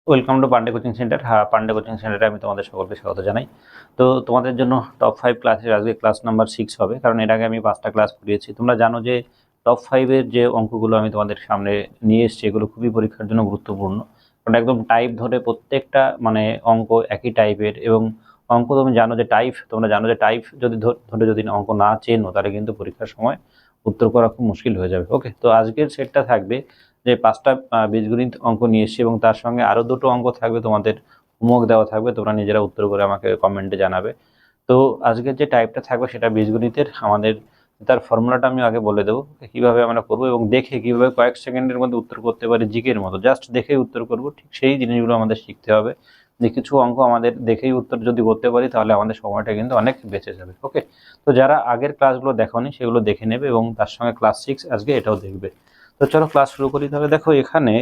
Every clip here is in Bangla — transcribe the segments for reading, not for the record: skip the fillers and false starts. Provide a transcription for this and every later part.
Welcome to Pandey coaching centre. হ্যাঁ, পান্ডে কোচিং সেন্টারে আমি তোমাদের সকলকে স্বাগত জানাই। তো তোমাদের জন্য টপ 5 ক্লাসের আজকে ক্লাস নাম্বার 6 হবে, কারণ এর আগে আমি 5টা ক্লাস করিয়েছি। তোমরা জানো যে টপ 5-এর যে অঙ্কগুলো আমি তোমাদের সামনে নিয়ে এসেছি এগুলো খুবই পরীক্ষার জন্য গুরুত্বপূর্ণ, কারণ একদম টাইপ ধরে প্রত্যেকটা অঙ্ক একই টাইপের। এবং অঙ্ক তোমরা জানো যে টাইপ যদি ধরে যদি অঙ্ক না চেনো তাহলে কিন্তু পরীক্ষার সময় উত্তর করা খুব মুশকিল হয়ে যাবে। ওকে, তো আজকের সেটটা থাকবে যে 5টা বীজগণিত অঙ্ক নিয়ে এসেছি, এবং তার সঙ্গে আরও 2টো অঙ্ক থাকবে, তোমাদের হোমওয়ার্ক দেওয়া থাকবে, তোমরা নিজেরা উত্তর করে আমাকে কমেন্টে জানাবে। তো আজকের যে টাইপটা থাকবে সেটা বীজগণিতের। আমাদের তার ফর্মুলাটা আমি আগে বলে দেবো কীভাবে আমরা করবো, এবং দেখে কীভাবে কয়েক সেকেন্ডের মধ্যে উত্তর করতে পারি জিকের মতো, জাস্ট দেখেই উত্তর করবো। ঠিক সেই জিনিসগুলো আমাদের শিখতে হবে, যে কিছু অঙ্ক আমাদের দেখেই উত্তর যদি করতে পারি তাহলে আমাদের সময়টা কিন্তু অনেক বেঁচে যাবে। ওকে, তো যারা আগের ক্লাসগুলো দেখোনি সেগুলো দেখে নেবে, এবং তার সঙ্গে ক্লাস 6 আজকে এটাও দেখবে। তো চলো ক্লাস শুরু করি। তাহলে দেখো, এখানে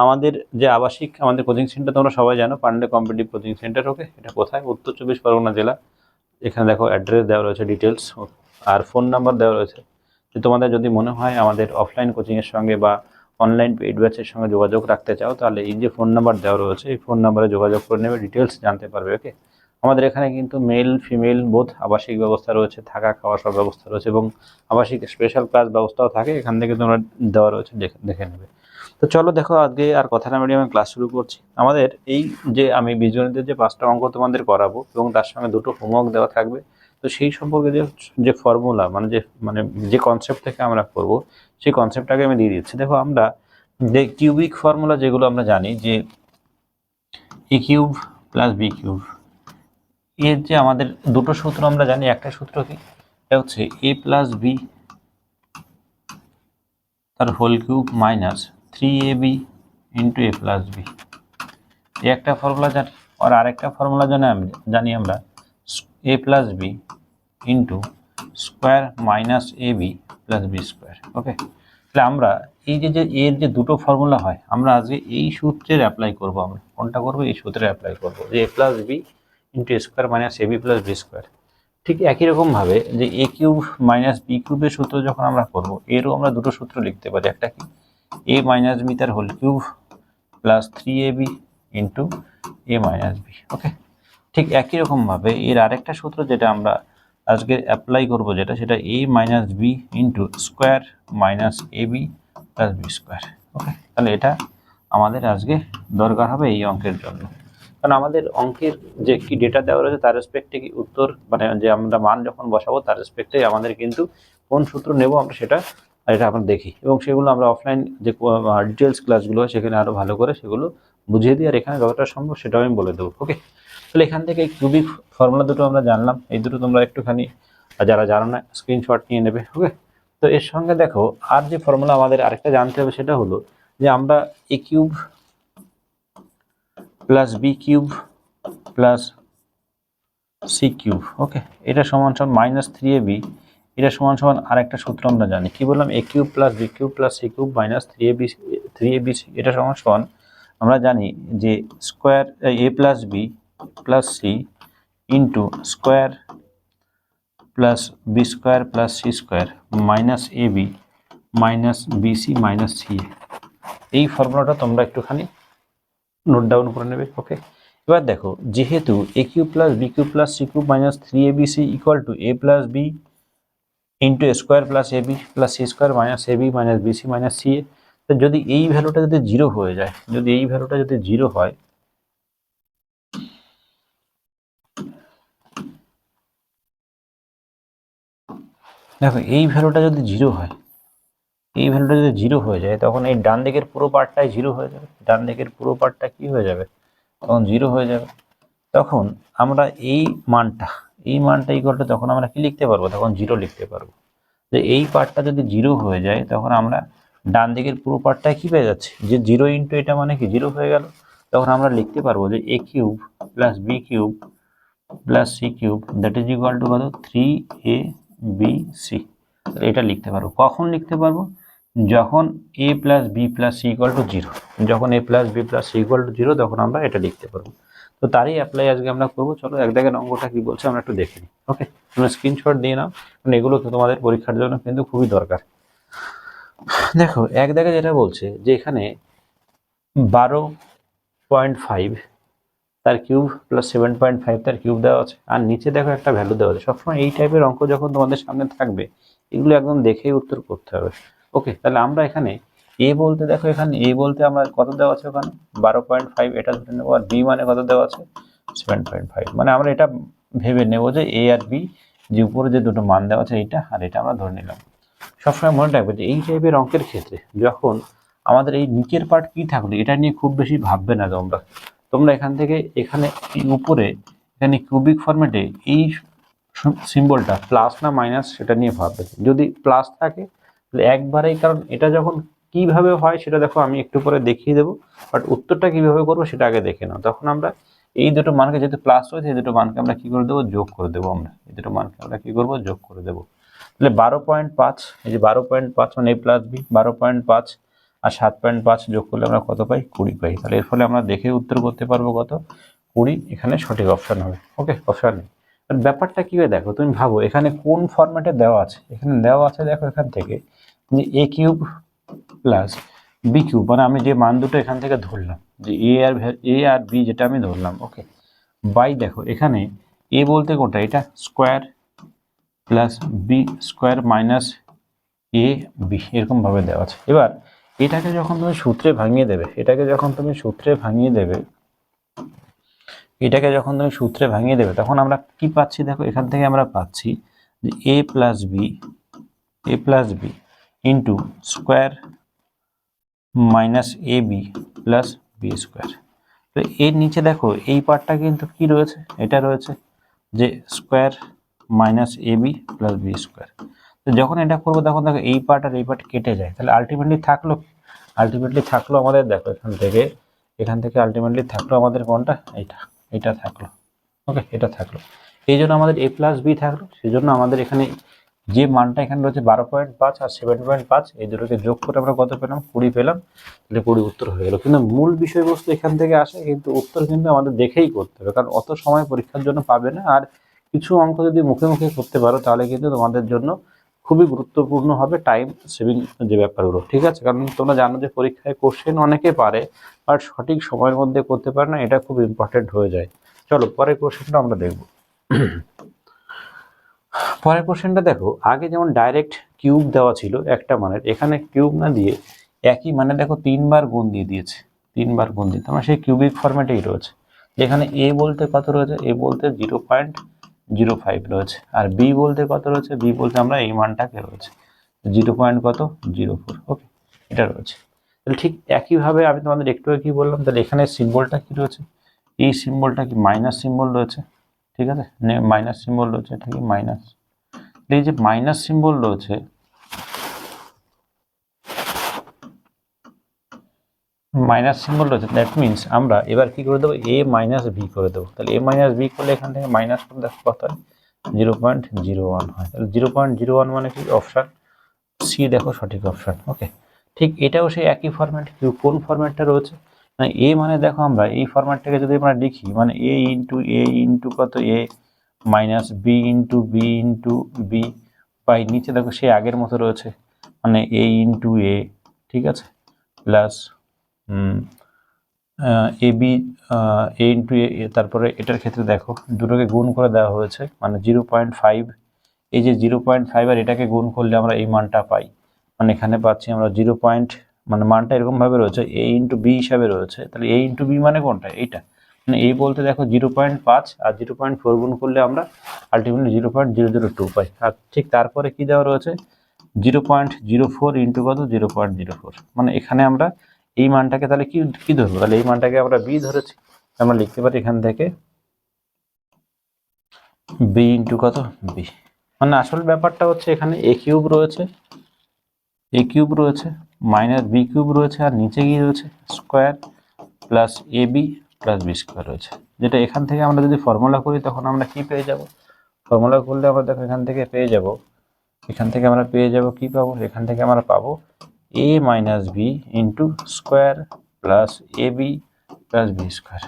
আমাদের যে আবাসিক আমাদের কোচিং সেন্টার তোমরা সবাই জানো, পান্ডে কম্পিটিটিভ কোচিং সেন্টার। ওকে, এটা কোথায়? উত্তর 24 পরগনা জেলা। এখানে দেখো অ্যাড্রেস দেওয়া রয়েছে, ডিটেলস আর ফোন নাম্বার দেওয়া রয়েছে। যে তোমাদের যদি মনে হয় আমাদের অফলাইন কোচিংয়ের সঙ্গে বা অনলাইন পেইড ব্যাচের সঙ্গে যোগাযোগ রাখতে চাও, তাহলে এই যে ফোন নাম্বার দেওয়া রয়েছে এই ফোন নাম্বারে যোগাযোগ করে নেবে, ডিটেলস জানতে পারবে। ওকে, আমাদের এখানে কিন্তু মেল ফিমেল বোথ আবাসিক ব্যবস্থা রয়েছে, থাকা খাওয়া সব ব্যবস্থা রয়েছে, এবং আবাসিক স্পেশাল ক্লাস ব্যবস্থাও থাকে, এখান থেকে তোমরা দেওয়া রয়েছে, দেখে নেবে। তো চলো দেখো, আজকে আর কথা না বাড়িয়ে আমি ক্লাস শুরু করছি। আমাদের এই যে আমি বীজগণিতের যে 5টা অঙ্ক তোমাদের করাবো এবং তার সঙ্গে 2টো হোমওয়ার্ক দেওয়া থাকবে, তো সেই সম্পর্কে যে ফর্মুলা যে কনসেপ্ট থেকে আমরা করব সেই কনসেপ্টটাকে আমি দিয়ে দিচ্ছি। দেখো, আমরা যে কিউবিক ফর্মুলা যেগুলো আমরা জানি, যে A cube plus B cube, এর যে আমাদের 2টো সূত্র আমরা জানি। একটা সূত্র কি, এটা হচ্ছে এ প্লাস বি তার whole cube minus 3ab into A plus B, এই একটা ফর্মুলা জানি। আর আরেকটা ফর্মুলা জানি আমরা A plus B into square minus A B plus B square. Okay, তাহলে আমরা এই যে এর যে 2টো ফর্মুলা হয়, আমরা আজকে এই সূত্রের অ্যাপ্লাই করবো। আমরা কোনটা করবো? এই সূত্রে অ্যাপ্লাই করবো, যে A plus B into square minus A B plus B square. ঠিক একই রকমভাবে যে এ কিউব মাইনাস বি কিউবের সূত্র যখন আমরা করবো, এরও আমরা 2টো সূত্র লিখতে পারি। একটা কি, এ মাইনাস বি তার whole cube plus 3ab into A minus B. Okay, ঠিক একই রকমভাবে এর আরেকটা সূত্র যেটা আমরা আজকে অ্যাপ্লাই করবো, সেটা A minus B into square minus A B plus B square. Okay, তাহলে এটা আমাদের আজকে দরকার হবে এই অঙ্কের জন্য, কারণ আমাদের অঙ্কের যে কি ডেটা দেওয়া রয়েছে তার রেসপেক্টে কি উত্তর, যে আমরা মান যখন বসাবো তার রেসপেক্টে আমাদের কিন্তু কোন সূত্র নেব আমরা সেটা আমরা দেখি, এবং সেগুলো আমরা অফলাইন যে ডিটেলস ক্লাসগুলো হয় সেখানে আরও ভালো করে সেগুলো বুঝিয়ে দিই, আর এখানে যতটা সম্ভব সেটাও আমি বলে দেবো। ওকে, তাহলে এখান থেকে এই কিউবিক ফর্মুলা 2টো আমরা জানলাম, এই 2টো তোমরা একটুখানি যারা জানো না স্ক্রিনশট নিয়ে নেবে। ওকে, তো এর সঙ্গে দেখো আর যে ফর্মুলা আমাদের আরেকটা জানতে হবে, সেটা হলো যে আমরা A cube plus B cube plus C cube, okay, এটা সমান সমান মাইনাস 3ab, এটা সমান সমান আরেকটা সূত্র আমরা জানি। কি বললাম? A cube plus B cube plus C cube minus 3ab এটা সমান সমান আমরা জানি যে square A plus B plus C into square plus B square plus C square minus A B minus BC minus C. এই ফর্মুলাটা তোমরা একটুখানি নোট ডাউন করে নেবে। ওকে, এবার দেখো, যেহেতু A cube plus B cube plus C cube minus 3abc equal to A plus B into square plus A B plus C square minus A B minus BC minus C A, তো যদি এই ভ্যালুটা যদি জিরো হয়ে যায়, যদি এই ভ্যালুটা যদি জিরো হয়, দেখো এই ভ্যালুটা যদি জিরো হয়, এই ভ্যালুটা যদি জিরো হয়ে যায়, তখন এই ডান দিকের পুরো পার্টটাই জিরো হয়ে যাবে। ডান দিকের পুরো পার্টটা কি হয়ে যাবে? তখন জিরো হয়ে যাবে। তখন আমরা এই মানটা ইকুয়াল টু, তখন আমরা কি লিখতে পারবো? তখন জিরো লিখতে পারবো। যে এই পার্টটা যদি জিরো হয়ে যায়, তখন আমরা ডান দিকের পুরো পার্টটাই কি পেয়ে যাচ্ছি, যে জিরো ইন্টু এটা মানে কি জিরো হয়ে গেল। তখন আমরা লিখতে পারবো যে A cube plus B cube plus C cube that is equal to কত? 3abc। এটা লিখতে পারবো। কখন লিখতে পারবো? যখন A plus B plus C equal to zero, যখন A plus B plus C equal to zero, তখন আমরা এটা লিখতে পারবো। তো তারই অ্যাপ্লাই আজকে আমরা করবো। চলো এক দেখেন অঙ্কটা কি বলছে আমরা একটু দেখে নিই। ওকে, তোমরা স্ক্রিনশট দিয়ে নাও, কারণ এগুলো তো তোমাদের পরীক্ষার জন্য কিন্তু খুবই দরকার। দেখো এক দেখে যেটা বলছে যে এখানে 12 6.5 তার কিউব প্লাস 7.5 তার কিউব দেওয়া আছে, আর নিচে দেখো একটা ভ্যালু দেওয়া আছে। সবসময় এই টাইপের অঙ্ক যখন তোমাদের সামনে থাকবে এগুলো একদম দেখেই উত্তর করতে হবে। ওকে, তাহলে আমরা এখানে এ বলতে দেখো, এখানে এ বলতে আমরা কত দেওয়া আছে, ওখানে 12.5 এটা ধরে নেবো, আর বি মানে কত দেওয়া আছে 7.5। মানে আমরা এটা ভেবে নেব যে এ আর বি যে উপরে যে দুটো মান দেওয়া আছে এইটা আর এটা আমরা ধরে নিলাম। সবসময় মনে রাখবে যে এই টাইপের অঙ্কের ক্ষেত্রে যখন আমাদের এই নিচের পার্ট কি থাকলো এটা নিয়ে খুব বেশি ভাববে না তোমরা এখান থেকে এখানে উপরে এখানে কিউবিক ফরম্যাটে এই সিম্বলটা প্লাস না মাইনাস সেটা নিয়ে ভাববে। যদি প্লাস থাকে তাহলে একবারেই, কারণ এটা যখন কিভাবে হয় সেটা দেখো আমি একটু পরে দেখিয়ে দেবো, বাট উত্তরটা কিভাবে করবো সেটা আগে দেখে নাও। তখন আমরা এই দুটো মানকে যেহেতু প্লাস রয়েছে এই দুটো মানকে আমরা কি করে দেবো, যোগ করে দেবো। আমরা এই দুটো মানকে আমরা কি করবো, যোগ করে দেবো। তাহলে 12.5, এই যে 12.5 মানে এ প্লাস বি, 12.5 আর 7.5 যোগ করলে আমরা কত পাই, 20 পাই। তাহলে এর ফলে আমরা দেখে উত্তর করতে পারবো কত, 20 এখানে সঠিক অপশন হবে। ওকে, অপশন নেই। ব্যাপারটা কি হয় দেখো, তুমি ভাবো এখানে কোন ফরম্যাটে দেওয়া আছে। এখানে দেওয়া আছে দেখো এখান থেকে যে A cube plus B cube, মানে আমি যে মান দুটো এখান থেকে ধরলাম যে এ আর বি যেটা আমি ধরলাম। ওকে, বাই দেখো এখানে এ বলতে কোনটা, এটা square plus B square minus A B এরকম ভাবে দেওয়া আছে। এবার এটাকে যখন তুমি সূত্রে ভাঙিয়ে দেবে, তখন আমরা কি পাচ্ছি দেখো, এখান থেকে আমরা পাচ্ছি যে A plus B into square minus A B plus B square. তো এর নিচে দেখো এই পার্টটা কিন্তু কি রয়েছে, এটা রয়েছে যে square minus A B plus B square. তো যখন এটা করবো তখন দেখো এই পার্ট আর এই পার্ট কেটে যায়, তাহলে আলটিমেটলি থাকলো আমাদের দেখো এখান থেকে আলটিমেটলি থাকলো আমাদের কোনটা, এটা থাকলো। ওকে, এটা থাকলো, এই জন্য আমাদের এ প্লাস বি থাকলো। সেই জন্য আমাদের এখানে যে মানটা এখানে রয়েছে 12.5 আর 7.5 এই দুটোকে যোগ করে আমরা কত পেলাম, 20 পেলাম। তাহলে 20 উত্তর হয়ে গেল। কিন্তু মূল বিষয়বস্তু এখান থেকে আসে, কিন্তু উত্তর কিন্তু আমাদের দেখেই করতে হবে, কারণ অত সময় পরীক্ষার জন্য পাবে না। আর কিছু অঙ্ক যদি মুখে করতে পারো তাহলে কিন্তু তোমাদের জন্য খুবই গুরুত্বপূর্ণ হবে টাইম সেভিং যে ব্যাপারগুলো, ঠিক আছে। কারণ তোমরা জানো যে পরীক্ষায় কোশ্চেন অনেকে পারে বাট সঠিক সময়ের মধ্যে করতে পারে না, এটা খুব ইম্পর্টেন্ট হয়ে যায়। চলো পরের কোশ্চেনটা আমরা দেখব। পরের কোশ্চেনটা দেখো, আগে যেমন ডাইরেক্ট কিউব দেওয়া ছিল একটা মানের, এখানে কিউব না দিয়ে একই মানে দেখো 3 বার গুণ দিয়ে দিয়েছে, 3 বার গুণ দিয়ে, তোমার সেই কিউবিক ফরম্যাটেই রয়েছে। যেখানে এ বলতে কত রয়েছে, এ বলতে 0.05 রয়েছে, আর বি বলতে কত রয়েছে, বি বলতে আমরা এই মানটাকে রয়েছে 0.04। ওকে, এটা রয়েছে। তাহলে ঠিক একইভাবে আমি তোমাদের একটু কি বললাম, তাহলে এখানে সিম্বলটা কি রয়েছে, এই সিম্বলটা কি মাইনাস সিম্বল রয়েছে, ঠিক আছে, মাইনাস সিম্বল রয়েছে, এটা কি মাইনাস। এই যে মাইনাস সিম্বল রয়েছে, দ্যাট মিনস আমরা এবার কি করে দেবো, এ মাইনাস বি করে দেবো। তাহলে এ মাইনাস বি করলে এখান থেকে মাইনাস করে দেখো কত হয়, 0.01 হয়। তাহলে 0.01 মানে কি, অপশান সি দেখো সঠিক অপশান। ওকে, ঠিক এটাও সেই একই ফরম্যাট, কোন ফরম্যাটটা রয়েছে, মানে এ মানে দেখো আমরা এই ফরম্যাটটাকে যদি আমরা লিখি, মানে এ ইন্টু কত, A minus B into B by নিচে দেখো সে আগের মতো রয়েছে, মানে এ ইন্টু এ, ঠিক আছে, plus A B A into এ, তারপরে এটার ক্ষেত্রে দেখো দুটোকে গুণ করে দেওয়া হয়েছে, মানে 0.5, এই যে 0.5 আর এটাকে গুণ করলে আমরা এই মানটা পাই, মানে এখানে পাচ্ছি আমরা মানে মানটা এরকমভাবে রয়েছে এ ইন্টু বি হিসাবে রয়েছে। তাহলে এ ইন্টু বি মানে কোনটা, এইটা, মানে এই বলতে দেখো 0.5 আর 0.4 গুণ করলে আমরা আলটিমেটলি 0.002 পাই। আর ঠিক তারপরে কি দেওয়া রয়েছে 0.04 ইন্টু কত, 0.04, মানে এখানে আমরা এই মানটাকে তাহলে কি ধরবো, তাহলে এই মানটাকে আমরা বি ধরেছি। আমরা লিখতে পারি এখান থেকে বি ইন্টু কত, বি। মানে আসল ব্যাপারটা হচ্ছে এখানে এ কিউব রয়েছে মাইনাস বি কিউব রয়েছে, আর নিচে কি রয়েছে square plus A B plus B square রয়েছে, যেটা এখান থেকে আমরা যদি ফর্মুলা করি তখন আমরা কি পেয়ে যাব, ফর্মুলা করলে আমরা দেখো এখান থেকে পেয়ে যাব কি পাবো, এখান থেকে আমরা পাবো A minus B into square plus A B plus B square,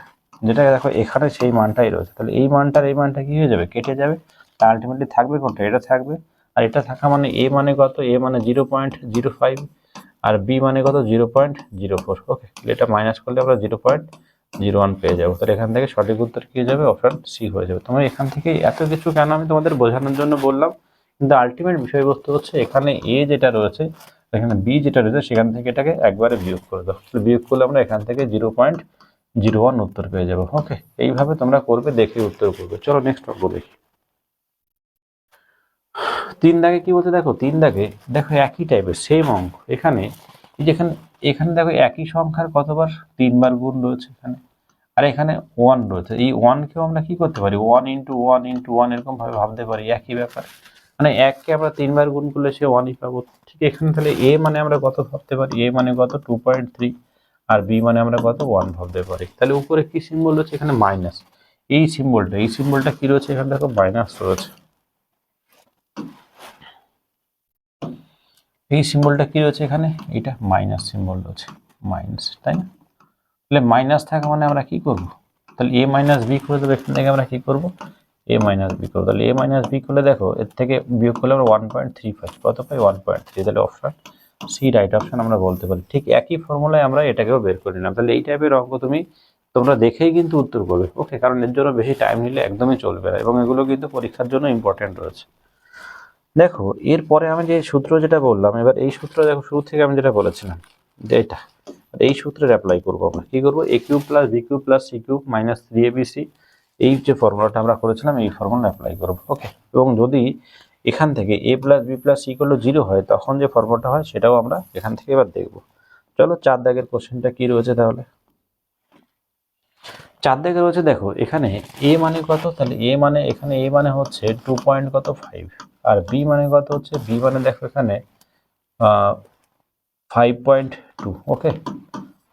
যেটা দেখো এখানে সেই মানটাই রয়েছে। তাহলে এই মানটা কি হয়ে যাবে, কেটে যাবে, আলটিমেটলি থাকবে কোনটা, এটা থাকবে। আর এটা থাকা মানে এ মানে কত, এ মানে 0.05 আর বি মানে কত 0.04। ওকে, এটা মাইনাস করলে আমরা 0 1 পেয়ে যাবো। তাহলে এখান থেকে সঠিক উত্তর কি হয়ে যাবে? অপশন সি হয়ে যাবে। তোমরা এখান থেকে এত কিছু কেন আমি তোমাদের বোঝানোর জন্য বললাম, কিন্তু আলটিমেট বিষয়বস্তু হচ্ছে এখানে এ যেটা রয়েছে, এখানে বি যেটা রয়েছে, সেখান থেকে এটাকে একবারে বিয়োগ করে দাও। বিয়োগ করলে আমরা এখান থেকে 0.01 উত্তর পেয়ে যাবো। ওকে, এইভাবে তোমরা করবে, দেখে উত্তর করবে। চলো নেক্সট অঙ্ক দেখি। 3 দাগে কি বলছে দেখো, 3 দাগে দেখো একই টাইপের সেম অঙ্ক। এখানে যেখানে এখানে দেখো একই সংখ্যার কতবার 3 বার গুণ রয়েছে এখানে, আর এখানে 1 রয়েছে। এই 1 কেও আমরা কি করতে পারি, 1 × 1 × 1 এরকম ভাবে ভাবতে পারি, একই ব্যাপার। মানে 1 কে আমরা 3 বার গুণ করলে সে 1ই পাবো। ঠিক এখানে তাহলে a মানে আমরা কত ভাবতে পারি, a মানে কত 2.3, আর b মানে আমরা কত 1 ভাবতে পারি। তাহলে উপরে কি সিম্বল রয়েছে, এখানে মাইনাস। এই সিম্বলটা কি রয়েছে, এখানে দেখো মাইনাস রয়েছে। এই সিম্বলটা কি রয়েছে এখানে, এটা মাইনাস সিম্বল রয়েছে, মাইনাস, তাই না? তাহলে মাইনাস থাকা মানে আমরা কি করব, তাহলে a মাইনাস বি করে দেবো। এখান থেকে আমরা কি করব, a মাইনাস বি করবো। তাহলে a মাইনাস বি করলে দেখো এর থেকে বিয়োগ করলে আমরা 1.35 কত পাই, 1.3। তাহলে অপশন সি রাইট অপশন আমরা বলতে পারি। ঠিক একই ফর্মুলায় আমরা এটাকেও বের করে নিলাম। তাহলে এই টাইপের অঙ্ক তোমরা দেখেই কিন্তু উত্তর করবে। ওকে, কারণ এর জন্য বেশি টাইম নিলে একদমই চলবে না, এবং এগুলো কিন্তু পরীক্ষার জন্য ইম্পর্টেন্ট রয়েছে। দেখো এরপরে আমি যে সূত্র যেটা বললাম, এবার এই সূত্র দেখো শুরু থেকে আমি যেটা বলেছিলাম যে এটা, এই সূত্রের অ্যাপ্লাই করবো আমরা। কি করবো, a cube plus b cube plus c cube minus 3abc, এই যে ফর্মুলাটা আমরা করেছিলাম এই ফর্মুলা অ্যাপ্লাই করবো। ওকে, এবং যদি এখান থেকে a plus b plus c করলে 0 হয়, তখন যে ফর্মুলাটা হয় সেটাও আমরা এখান থেকে এবার দেখবো। চলো 4 দাগের কোশ্চেনটা কি রয়েছে তাহলে। 4 দাগে রয়েছে দেখো এখানে a মানে কত, তাহলে a মানে এখানে a মানে হচ্ছে 2.5, আর b মানে কত হচ্ছে, b মানে দেখো এখানে 5.2। ওকে,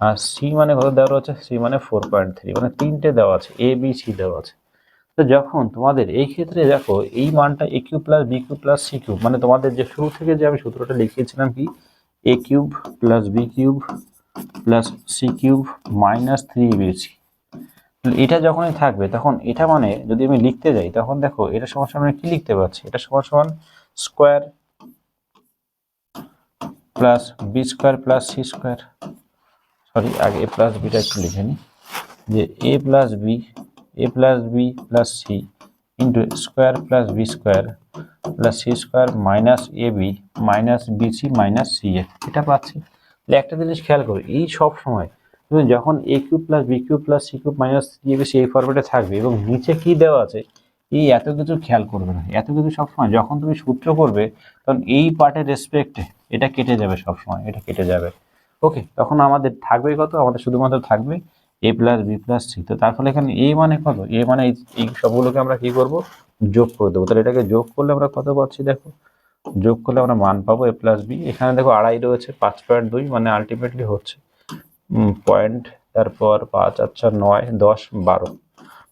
আর c মানে কত দেওয়া রয়েছে, c মানে 4.3, মানে তিনটে দেওয়া আছে, a b c দেওয়া আছে। তো যখন তোমাদের এই ক্ষেত্রে দেখো এই মানটা a cube plus b cube plus c cube, মানে তোমাদের যে শুরু থেকে যে আমি সূত্রটা লিখিয়েছিলাম কি, a cube plus b cube plus c cube minus 3abc, এটা যখনই থাকবে তখন এটা মানে যদি আমি লিখতে যাই, তখন দেখো এটা সমান সমান কি লিখতে পারছি, এটা সমান সমান square plus B square plus C square. Sorry, আগে এ প্লাস বিটা একটু লিখে নিই, যে A plus B plus C into square plus B square plus C square minus A B minus BC minus C A, এটা পাচ্ছি। তাহলে একটা জিনিস খেয়াল করো, এই সব সময় তুমি যখন a cube plus B cube plus C cube minus C A B C এই ফরম্যাটে থাকবে, এবং নিচে কি দেওয়া আছে এই এত কিছু খেয়াল করবে না। এত কিছু সবসময় যখন তুমি সূত্র করবে, তখন এই পার্টের রেসপেক্টে এটা কেটে যাবে, সবসময় এটা কেটে যাবে। ওকে, তখন আমাদের থাকবে কত, আমাদের শুধুমাত্র থাকবে a plus B plus C. তো তার ফলে এখানে a মানে কত, a মানে এই সবগুলোকে আমরা কি করব, যোগ করে দেবো। তাহলে এটাকে যোগ করলে আমরা কত পাচ্ছি দেখো, যোগ করলে আমরা মান পাবো a প্লাস বি। এখানে দেখো আড়াই রয়েছে, 5.2, মানে আলটিমেটলি হচ্ছে পয়েন্ট, তারপর 5 আর 4 9 10 12,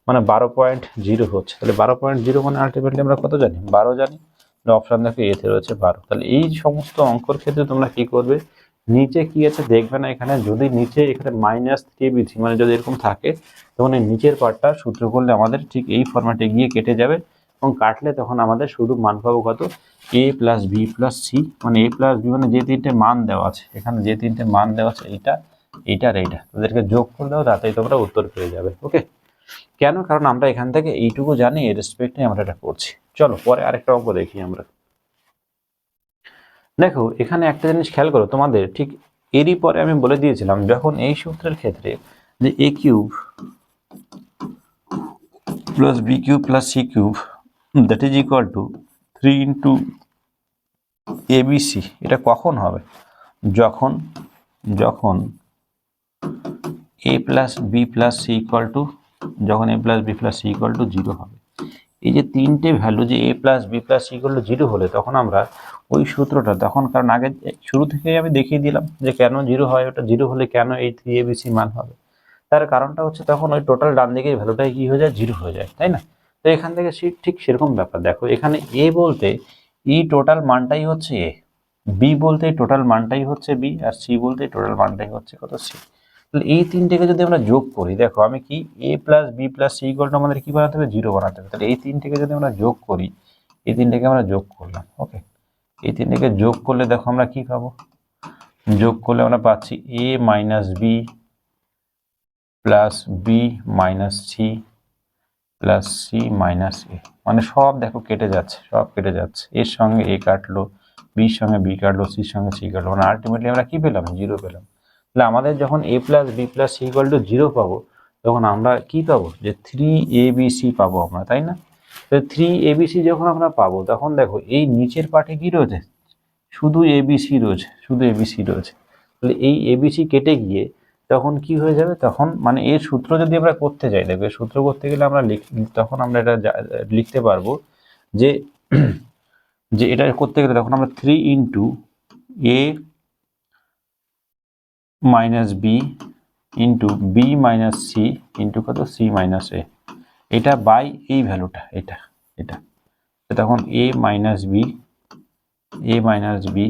মানে 12.0 হচ্ছে। তাহলে 12.0 মানে আলটিমেটলি আমরা কত জানি, 12 জানি। অপশন দেখো এতে রয়েছে 12। তাহলে এই সমস্ত অঙ্কর ক্ষেত্রে তোমরা কি করবে, নিচে কি আছে দেখবে না, এখানে যদি নিচে এখানে মাইনাস 3abc মানে যদি এরকম থাকে, তখন এই নিচের পার্টটা সূত্র করলে আমাদের ঠিক এই ফরম্যাটে গিয়ে কেটে যাবে, এবং কাটলে তখন আমাদের শুধু মান পাবো কত, a plus B plus C, মানে a প্লাস বি মানে যে তিনটে মান দেওয়া আছে, এখানে যে তিনটে মান দেওয়া আছে এইটা এইটা আর এইটা, তাদেরকে যোগ করে দাও, তাতেই তোমরা উত্তর পেয়ে যাবে। ওকে, কেন, কারণ আমরা এখান থেকে এইটুকু জানি, এর রেসপেক্টে আমরা এটা করছি। চলো পরে আরেকটা অঙ্ক দেখি আমরা। দেখো এখানে একটা জিনিস খেয়াল করো, তোমাদের ঠিক এরই পরে আমি বলে দিয়েছিলাম, যখন এই সূত্রের ক্ষেত্রে যে a cube plus B cube plus C cube that is equal to 3 into abc, এটা কখন হবে, যখন যখন a plus B plus C equal to, যখন a plus B plus C equal to 0 হবে। এই যে তিনটে ভ্যালু, যে a plus B plus C equal to 0 হলে তখন আমরা ওই সূত্রটা, তখন কারণ আগে শুরু থেকেই আমি দেখিয়ে দিলাম যে কেন 0 হয়, ওটা 0 হলে কেন এই 3abc মান হবে। তার কারণটা হচ্ছে তখন ওই টোটাল ডান দিকের ভ্যালুটাই কি হয়ে যায়, 0 হয়ে যায়, তাই না? তো এখান থেকে ঠিক সেরকম ব্যাপার। দেখো এখানে a বলতে এই টোটাল মানটাই হচ্ছে a, b বলতে টোটাল মানটাই হচ্ছে b, আর c বলতে টোটাল মানটাই হচ্ছে কত, c। তাহলে এই তিনটেকে যদি আমরা যোগ করি, দেখো আমি কি a plus B plus C equal to আমাদের কি বানাতে হবে, 0 বানাতে হবে। তাহলে এই তিনটেকে যদি আমরা যোগ করি, এই তিনটেকে আমরা যোগ করলাম। ওকে, এই তিনটেকে যোগ করলে দেখো আমরা কি পাবো, যোগ করলে আমরা পাচ্ছি a minus B plus B minus C plus C minus A, মানে সব দেখো কেটে যাচ্ছে, সব কেটে যাচ্ছে, এর সঙ্গে এ কাটলো, বির সঙ্গে বি কাটলো, সির সঙ্গে সি কাটলো, মানে আলটিমেটলি আমরা কি পেলাম, জিরো পেলাম। তাহলে আমাদের যখন A plus B plus C equal to zero পাবো, তখন আমরা কি পাবো, যে 3abc পাবো আমরা, তাই না? তো 3abc যখন আমরা পাবো, তখন দেখো এই নিচের পার্টে কি রয়েছে, শুধু এবিসি রয়েছে, শুধু এবিসি রয়েছে। তাহলে এই এবিসি কেটে গিয়ে তখন কি হয়ে যাবে, তখন মানে এর সূত্র যদি আমরা করতে যাই, দেখো এর সূত্র করতে গেলে আমরা তখন আমরা এটা লিখতে পারবো যে যে এটা করতে গেলে তখন আমরা 3 into A minus B into B minus C into কত, সি মাইনাস এ, এটা বাই এই ভ্যালুটা, এটা এটা তখন A minus B, A minus B,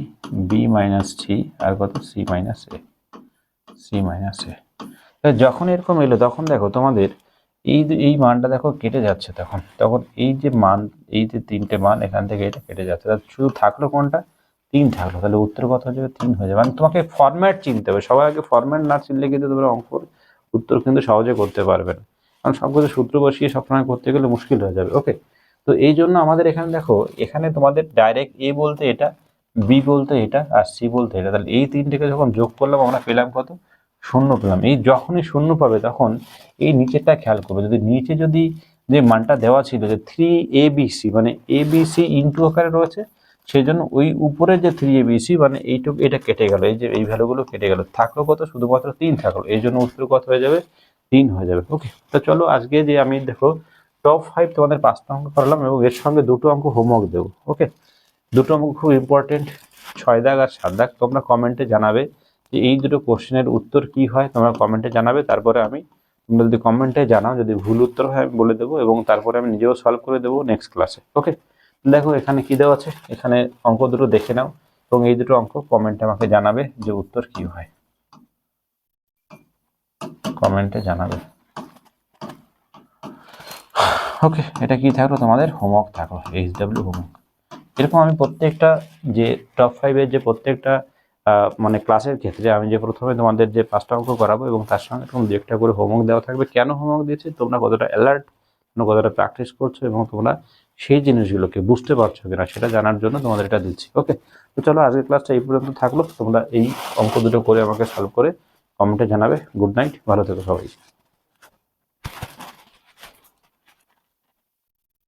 B minus C, আর কত, C minus A, C minus A. যখন এরকম এলো তখন দেখো তোমাদের এই মানটা দেখো কেটে যাচ্ছে, তখন তখন এই যে মান, এই যে তিনটে মান এখান থেকে এটা কেটে যাচ্ছে, শুধু থাকলো কোনটা, 3 থাকলো। তাহলে উত্তর কত হয়ে যাবে, 3 হয়ে যাবে। মানে তোমাকে ফরম্যাট চিনতে হবে, সবার আগে ফরম্যাট না চিনলে কিন্তু তোমরা অঙ্কর উত্তর কিন্তু সহজে করতে পারবে না, কারণ সব কিছু সূত্র বসিয়ে সবসময় করতে গেলে মুশকিল হয়ে যাবে। ওকে, তো এই জন্য আমাদের এখানে দেখো, এখানে তোমাদের ডাইরেক্ট এ বলতে এটা, বি বলতে এটা, আর সি বলতে এটা। তাহলে এই তিনটেকে যখন যোগ করলাম আমরা পেলাম কত, শূন্য পেলাম। এই যখনই শূন্য পাবে তখন এই নিচেরটা খেয়াল করবে, যদি নিচে যদি যে মানটা দেওয়া ছিল যে 3abc, মানে abc ইন্টু আকারে রয়েছে, সেই জন্য ওই উপরে যে 3abc মানে এইটুকু এটা কেটে গেল, এই যে এই ভ্যালুগুলো কেটে গেল, থাকলো কত, শুধুমাত্র 3 থাকলো, এই জন্য উত্তর কত হয়ে যাবে, 3 হয়ে যাবে। ওকে, তো চলো আজকে যে আমি দেখো টপ 5 তোমাদের 5টা অঙ্ক করলাম এবং এর সঙ্গে 2টো অঙ্ক হোমওয়ার্ক দেবো। ওকে, 2টো অঙ্ক খুব ইম্পর্টেন্ট, 6 দাগ আর 7 দাগ। তোমরা কমেন্টে জানাবে যে এই দুটো কোশ্চেনের উত্তর কি হয়, তোমরা কমেন্টে জানাবে। তারপরে তোমরা যদি কমেন্টে জানাও, যদি ভুল উত্তর হয় আমি বলে দেবো, এবং তারপরে আমি নিজেও সলভ করে দেবো নেক্সট ক্লাসে। ওকে, দেখো এখানে কি দেওয়া আছে, এখানে অঙ্ক দুটো দেখে নাও এবং এই দুটো অঙ্ক কমেন্টে আমাকে জানাবে যে উত্তর কি হয়, কমেন্টে জানাবে। ওকে, এটা কি থাকলো, তোমাদের হোমওয়ার্ক থাকলো, HW হোমওয়ার্ক। এরকম আমি প্রত্যেকটা যে টপ 5-এর যে প্রত্যেকটা মানে ক্লাসের ক্ষেত্রে আমি যে প্রথমে তোমাদের যে 5টা অঙ্ক করাবো এবং তার সঙ্গে এরকম 2-একটা করে হোমওয়ার্ক দেওয়া থাকবে। কেন হোমওয়ার্ক দিয়েছি, তোমরা কতটা অ্যালার্ট, কতটা প্র্যাকটিস করছো এবং তোমরা সেই জিনিসগুলোকে বুঝতে পারছো কিনা সেটা জানার জন্য তোমাদের এটা দিচ্ছি। ওকে, তো চলো আজকের ক্লাসটা এই পর্যন্ত থাকলো। তোমরা এই অঙ্ক দুটো করে আমাকে সলভ করে কমেন্টে জানাবে। গুড নাইট, ভালো থেকো সবাই।